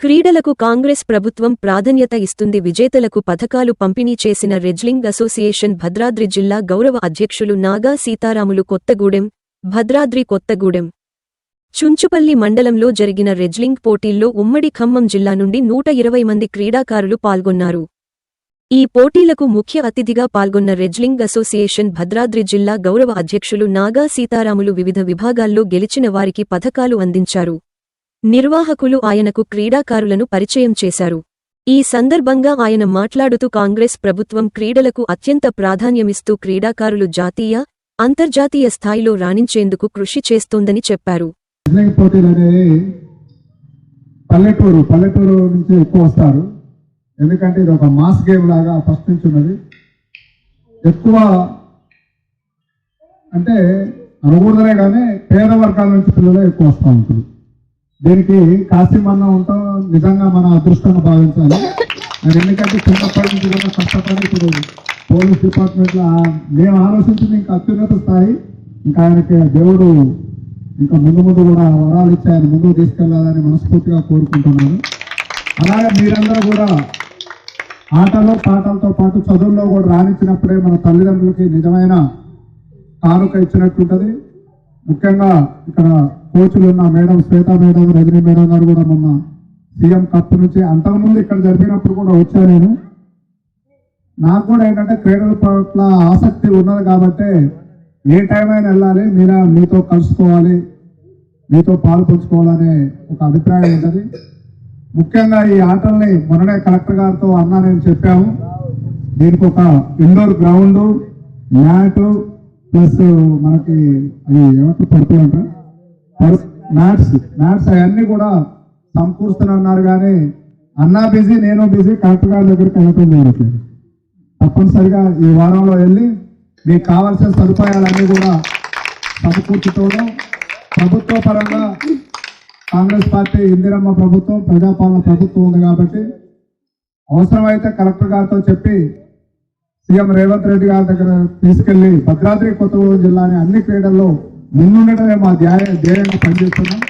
క్రీడలకు కాంగ్రెస్ ప్రభుత్వం ప్రాధాన్యత ఇస్తుంది. విజేతలకు పథకాలు పంపిణీ చేసిన రెజ్లింగ్ అసోసియేషన్ భద్రాద్రి జిల్లా గౌరవ అధ్యక్షులు నాగా సీతారాములు కొత్తగూడెం, భద్రాద్రి కొత్తగూడెం చుంచుపల్లి మండలంలో జరిగిన రెజ్లింగ్ పోటీల్లో ఉమ్మడి ఖమ్మం జిల్లా నుండి 120 మంది క్రీడాకారులు పాల్గొన్నారు. ఈ పోటీలకు ముఖ్య అతిథిగా పాల్గొన్న రెజ్లింగ్ అసోసియేషన్ భద్రాద్రి జిల్లా గౌరవ అధ్యక్షులు నాగా సీతారాములు వివిధ విభాగాల్లో గెలిచిన వారికి పథకాలు అందించారు. నిర్వాహకులు ఆయనకు క్రీడాకారులను పరిచయం చేశారు. ఈ సందర్భంగా ఆయన మాట్లాడుతూ కాంగ్రెస్ ప్రభుత్వం క్రీడలకు అత్యంత ప్రాధాన్యమిస్తూ క్రీడాకారులు జాతీయ, అంతర్జాతీయ స్థాయిలో రాణించేందుకు కృషి చేస్తోందని చెప్పారు. పల్లెటూరు నుంచి ఎక్కువ వస్తారు. ఎందుకంటే ఇది ఒక మాస్ గేమ్ లాగా ఫస్ట్ నుంచి ఉన్నది. ఎక్కువ అంటే అనుకూడదలే కానీ పేద వర్గాల నుంచి పిల్లలు ఎక్కువ వస్తూ ఉంటుంది. దీనికి కాశీమన్నా ఉంటాం నిజంగా మన అదృష్టంగా భావించాలి. ఎందుకంటే చిన్నప్పటి నుంచి కూడా కష్టపడి ఇప్పుడు పోలీస్ డిపార్ట్మెంట్లో మేము ఆలోచించింది ఇంకా అత్యున్నత స్థాయి. ఇంకా ఆయనకి దేవుడు ఇంకా ముందు కూడా వరాలు ఇచ్చి ఆయన ముందుకు తీసుకెళ్లాలని మనస్ఫూర్తిగా కోరుకుంటున్నాను. అలాగే మీరందరూ కూడా ఆటలో పాటలతో పాటు చదువుల్లో కూడా రాణించినప్పుడే మన తల్లిదండ్రులకి నిజమైన కానుక ఇచ్చినట్టుంటది. ముఖ్యంగా ఇక్కడ కోచ్లు ఉన్న మేడం శ్వేత మేడం, రజనీ మేడం గారు కూడా మొన్న సీఎం కప్ నుంచి అంతకుముందు ఇక్కడ జరిపినప్పుడు కూడా వచ్చా నేను. నాకు కూడా ఏంటంటే క్రీడల పట్ల ఆసక్తి ఉన్నది కాబట్టి ఏ టైం అయినా వెళ్ళాలి, మీతో కలుసుకోవాలి, మీతో పాలు పంచుకోవాలనే ఒక అభిప్రాయం ఉంటుంది. ముఖ్యంగా ఈ ఆటల్ని మొన్ననే కలెక్టర్ గారితో నేను చెప్పాము. దీనికి ఒక ఇండోర్ గ్రౌండ్, మ్యాట్ ప్లస్ మనకి అవి ఏమంటారు పరుపులు అంటారు, మ్యాట్స్ అవన్నీ కూడా సమకూరుస్తున్నారు. కానీ అన్నా బిజీ, నేను బిజీ, కలెక్టర్ గారి దగ్గరికి వెళ్ళటం జరగట్లేదు. తప్పనిసరిగా ఈ వారంలో వెళ్ళి మీకు కావాల్సిన సదుపాయాలన్నీ కూడా సమకూర్చుకోవడం. ప్రభుత్వ పరంగా కాంగ్రెస్ పార్టీ ఇందిరమ్మ ప్రభుత్వం, ప్రజాపాలన ప్రభుత్వం ఉంది కాబట్టి అవసరమైతే కలెక్టర్ గారితో చెప్పి సీఎం రేవంత్ రెడ్డి గారి దగ్గర తీసుకెళ్లి భద్రాద్రి కొత్తగూడెం జిల్లాని అన్ని క్రీడల్లో ముందుండటమే మా ధ్యేయంగా పనిచేస్తున్నాం.